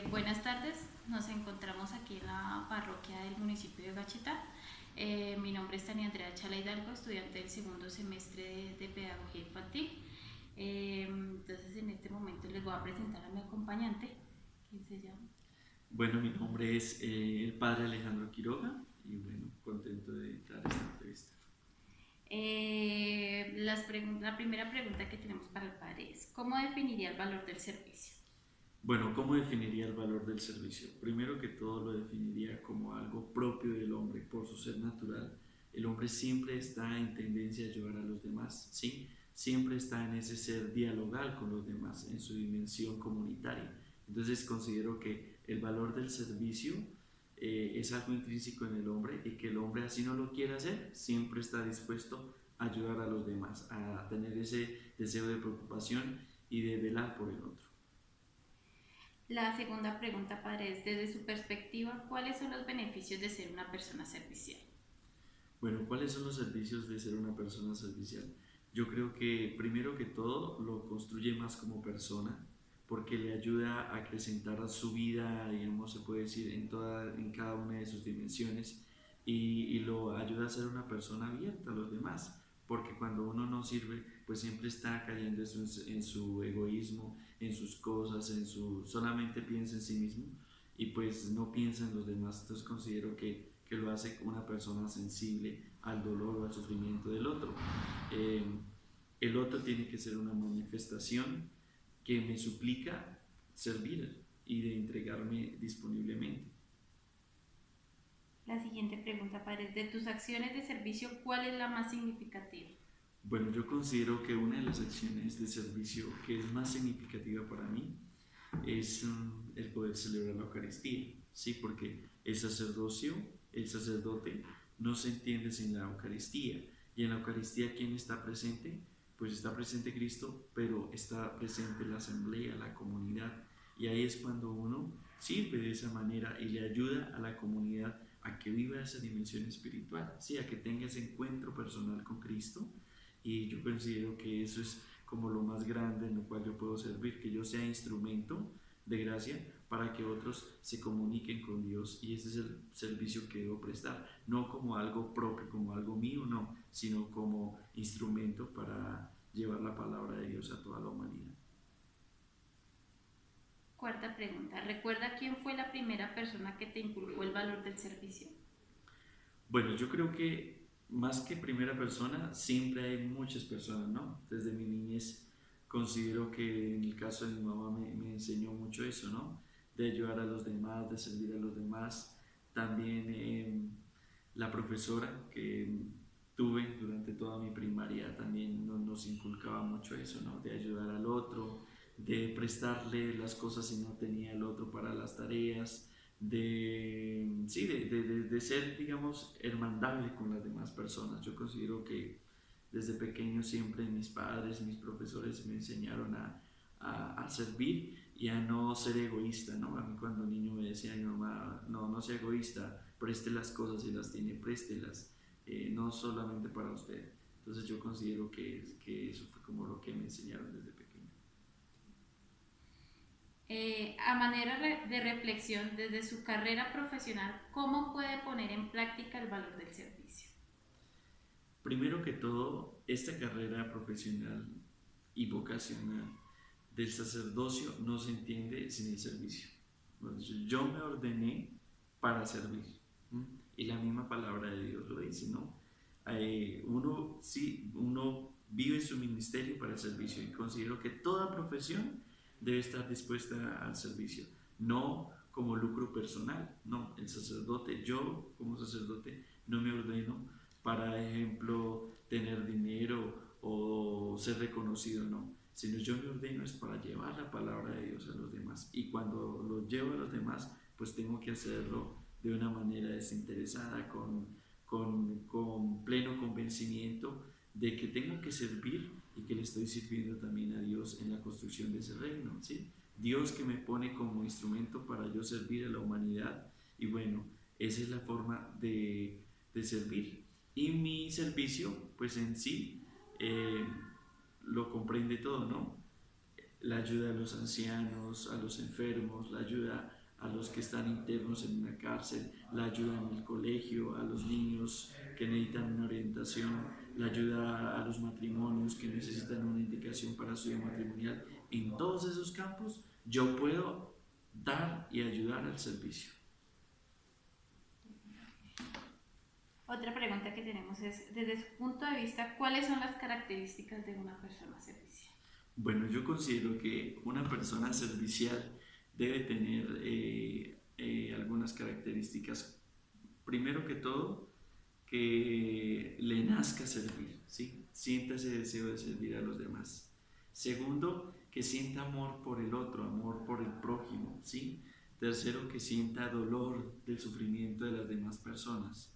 Buenas tardes, nos encontramos aquí en la parroquia del municipio de Gacheta. Mi nombre es Tania Andrea Chala Hidalgo, estudiante del segundo semestre de Pedagogía Infantil. Entonces en este momento les voy a presentar a mi acompañante, que se llama. Bueno, mi nombre es el padre Alejandro Quiroga y bueno, contento de dar esta entrevista. La primera pregunta que tenemos para el padre es, ¿cómo definiría el valor del servicio? Bueno, ¿cómo definiría el valor del servicio? Primero que todo lo definiría como algo propio del hombre por su ser natural. El hombre siempre está en tendencia a ayudar a los demás, ¿sí? Siempre está en ese ser dialogal con los demás, en su dimensión comunitaria. Entonces considero que el valor del servicio es algo intrínseco en el hombre y que el hombre, así no lo quiere hacer, siempre está dispuesto a ayudar a los demás, a tener ese deseo de preocupación y de velar por el otro. La segunda pregunta, padre, es desde su perspectiva, ¿cuáles son los beneficios de ser una persona servicial? Bueno, ¿cuáles son los servicios de ser una persona servicial? Yo creo que primero que todo lo construye más como persona, porque le ayuda a acrecentar su vida, digamos, se puede decir, en cada una de sus dimensiones y lo ayuda a ser una persona abierta a los demás, porque cuando uno no sirve, pues siempre está cayendo en su egoísmo, en sus cosas, solamente piensa en sí mismo y pues no piensa en los demás. Entonces considero que lo hace una persona sensible al dolor o al sufrimiento del otro. Eh, el otro tiene que ser una manifestación que me suplica servir y de entregarme disponiblemente. La siguiente pregunta, padre, de tus acciones de servicio, ¿cuál es la más significativa? Bueno, yo considero que una de las acciones de servicio que es más significativa para mí es el poder celebrar la Eucaristía, ¿sí? Porque el sacerdocio, el sacerdote, no se entiende sin la Eucaristía. Y en la Eucaristía, ¿quién está presente? Pues está presente Cristo, pero está presente la asamblea, la comunidad. Y ahí es cuando uno sirve de esa manera y le ayuda a la comunidad a que viva esa dimensión espiritual, ¿sí? A que tenga ese encuentro personal con Cristo. Y yo considero que eso es como lo más grande en lo cual yo puedo servir, que yo sea instrumento de gracia para que otros se comuniquen con Dios, y ese es el servicio que debo prestar, no como algo propio, como algo mío, no, sino como instrumento para llevar la palabra de Dios a toda la humanidad. Cuarta pregunta, ¿recuerda quién fue la primera persona que te inculcó el valor del servicio? Bueno, yo creo que más que primera persona, siempre hay muchas personas, ¿no? Desde mi niñez considero que en el caso de mi mamá me enseñó mucho eso, ¿no? De ayudar a los demás, de servir a los demás. También la profesora que tuve durante toda mi primaria también nos inculcaba mucho eso, ¿no? De ayudar al otro, de prestarle las cosas si no tenía el otro para las tareas, sí, de ser, digamos, hermandable con las demás personas. Yo considero que desde pequeño siempre mis padres y mis profesores me enseñaron a servir y a no ser egoísta, ¿no? A mí cuando niño me decía mi mamá, no, no sea egoísta, preste las cosas si las tiene, préstelas, no solamente para usted. Entonces yo considero que eso fue como lo que me enseñaron desde pequeño. A manera de reflexión, desde su carrera profesional, ¿cómo puede poner en práctica el valor del servicio? Primero que todo, esta carrera profesional y vocacional del sacerdocio no se entiende sin el servicio. Yo me ordené para servir. ¿Mm? Y la misma palabra de Dios lo dice, ¿no? Uno vive su ministerio para el servicio, y considero que toda profesión debe estar dispuesta al servicio, no como lucro personal, no, el sacerdote, yo como sacerdote no me ordeno para ejemplo tener dinero o ser reconocido, no, sino yo me ordeno es para llevar la palabra de Dios a los demás, y cuando lo llevo a los demás pues tengo que hacerlo de una manera desinteresada, con pleno convencimiento de que tengo que servir y que le estoy sirviendo también a Dios en la construcción de ese reino, ¿sí? Dios que me pone como instrumento para yo servir a la humanidad, y bueno, esa es la forma de servir. Y mi servicio, pues en sí, lo comprende todo, ¿no? La ayuda a los ancianos, a los enfermos, la ayuda a los que están internos en una cárcel, la ayuda en el colegio, a los niños que necesitan una orientación, la ayuda a los matrimonios que necesitan una indicación para su vida matrimonial. En todos esos campos yo puedo dar y ayudar al servicio. Otra pregunta que tenemos es, desde su punto de vista, ¿cuáles son las características de una persona servicial? Bueno, yo considero que una persona servicial debe tener algunas características. Primero que todo, que le nazca servir, ¿sí? Sienta ese deseo de servir a los demás. Segundo, que sienta amor por el otro, amor por el prójimo, ¿sí? Tercero, que sienta dolor del sufrimiento de las demás personas.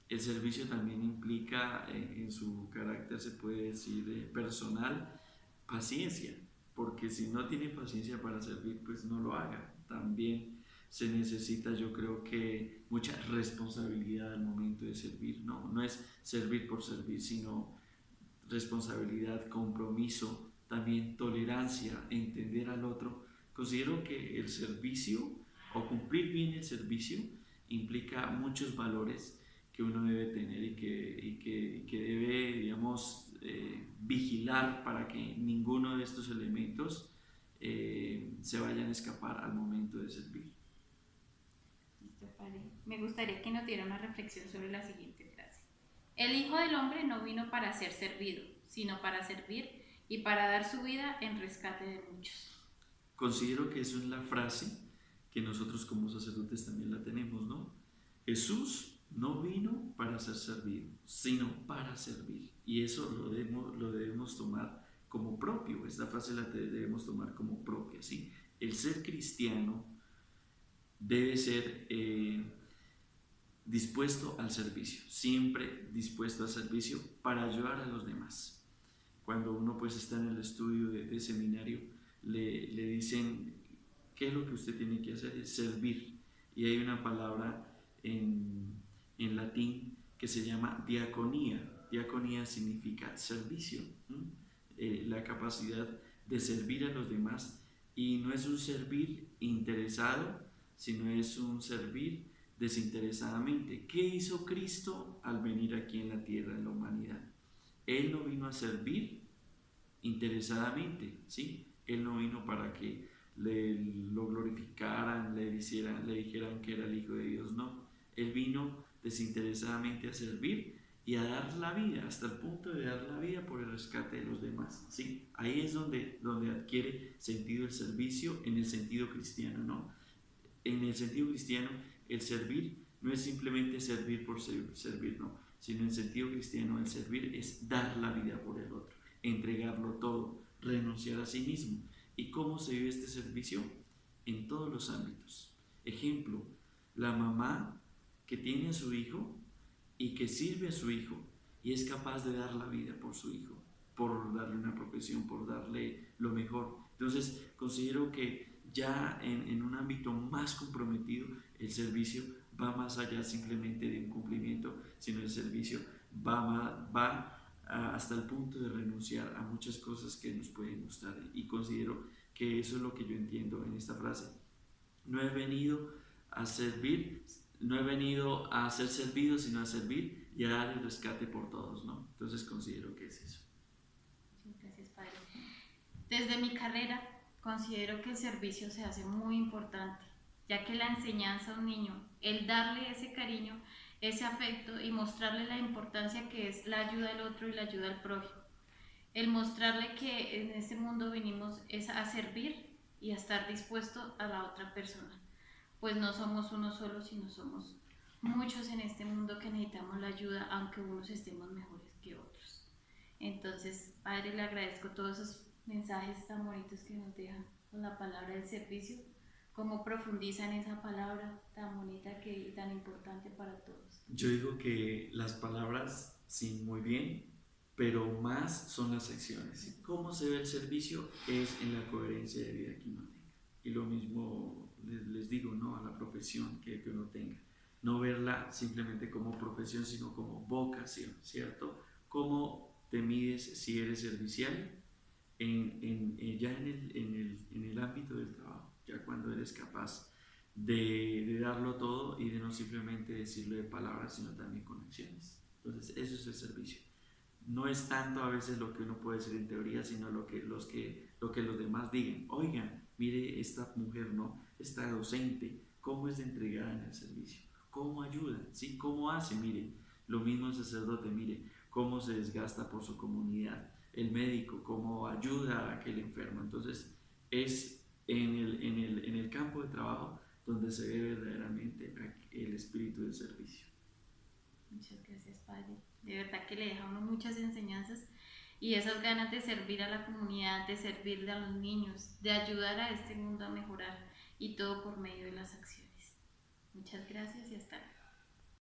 El servicio también implica en su carácter, se puede decir, personal, paciencia, porque si no tiene paciencia para servir, pues no lo haga. También se necesita, yo creo que, mucha responsabilidad al momento de servir, ¿no? No es servir por servir, sino responsabilidad, compromiso, también tolerancia, entender al otro. Considero que el servicio o cumplir bien el servicio implica muchos valores que uno debe tener y que debe, digamos, vigilar para que ninguno de estos elementos se vayan a escapar al momento de servir. Listo, padre. Me gustaría que nos diera una reflexión sobre la siguiente frase. El Hijo del Hombre no vino para ser servido, sino para servir y para dar su vida en rescate de muchos. Considero que eso es la frase que nosotros como sacerdotes también la tenemos, ¿no? Jesús no vino para ser servido, sino para servir. Y eso lo debemos tomar como propio. Esta frase la debemos tomar como propia, ¿sí? El ser cristiano debe ser dispuesto al servicio, siempre dispuesto al servicio para ayudar a los demás. Cuando uno pues está en el estudio de seminario, le dicen, ¿qué es lo que usted tiene que hacer? Es servir. Y hay una palabra en latín que se llama diaconía. Diaconía significa servicio, la capacidad de servir a los demás, y no es un servir interesado, sino es un servir desinteresadamente. ¿Qué hizo Cristo al venir aquí en la tierra, en la humanidad? Él no vino a servir interesadamente, ¿sí? Él no vino para que lo glorificaran, le dijeran que era el Hijo de Dios, no. Él vino desinteresadamente a servir y a dar la vida, hasta el punto de dar la vida por el rescate de los demás, ¿sí? Ahí es donde adquiere sentido el servicio en el sentido cristiano, ¿no? En el sentido cristiano, el servir no es simplemente servir por servir, no, sino en el sentido cristiano el servir es dar la vida por el otro, entregarlo todo, renunciar a sí mismo. ¿Y cómo se vive este servicio? En todos los ámbitos. Ejemplo, la mamá que tiene a su hijo y que sirve a su hijo y es capaz de dar la vida por su hijo, por darle una profesión, por darle lo mejor. Entonces, considero que ya en un ámbito más comprometido, el servicio va más allá simplemente de un cumplimiento, sino el servicio va hasta el punto de renunciar a muchas cosas que nos pueden gustar. Y considero que eso es lo que yo entiendo en esta frase. No he venido a servir, no he venido a ser servido, sino a servir y a dar el rescate por todos, ¿no? Entonces considero que es eso. Gracias, padre. Desde mi carrera considero que el servicio se hace muy importante, ya que la enseñanza a un niño, el darle ese cariño, ese afecto y mostrarle la importancia que es la ayuda al otro y la ayuda al prójimo, el mostrarle que en este mundo vinimos es a servir y a estar dispuesto a la otra persona, pues no somos uno solo, sino somos muchos en este mundo que necesitamos la ayuda, aunque unos estemos mejores que otros. Entonces, padre, le agradezco todos esos mensajes tan bonitos que nos dejan con la palabra del servicio, cómo profundizan esa palabra tan bonita y tan importante para todos. Yo digo que las palabras, sí, muy bien, pero más son las acciones. ¿Cómo se ve el servicio? Es en la coherencia de vida que uno tenga. Y lo mismo les digo, ¿no? A la profesión que uno tenga. No verla simplemente como profesión, sino como vocación, ¿cierto? ¿Cómo te mides si eres servicial? Ya en el ámbito del trabajo, ya cuando eres capaz de darlo todo y de no simplemente decirlo de palabras, sino también con acciones. Entonces, eso es el servicio. No es tanto a veces lo que uno puede decir en teoría, sino lo que los demás digan. Oigan, mire esta mujer, ¿no? Esta docente, ¿cómo es de entregada en el servicio? ¿Cómo ayuda? ¿Sí? ¿Cómo hace? Mire, lo mismo el sacerdote, mire, cómo se desgasta por su comunidad. El médico, cómo ayuda a aquel enfermo. Entonces, es en el campo de trabajo donde se ve verdaderamente el espíritu de servicio. Muchas gracias, Padre. De verdad que le dejamos muchas enseñanzas y esas ganas de servir a la comunidad, de servirle a los niños, de ayudar a este mundo a mejorar y todo por medio de las acciones. Muchas gracias y hasta luego.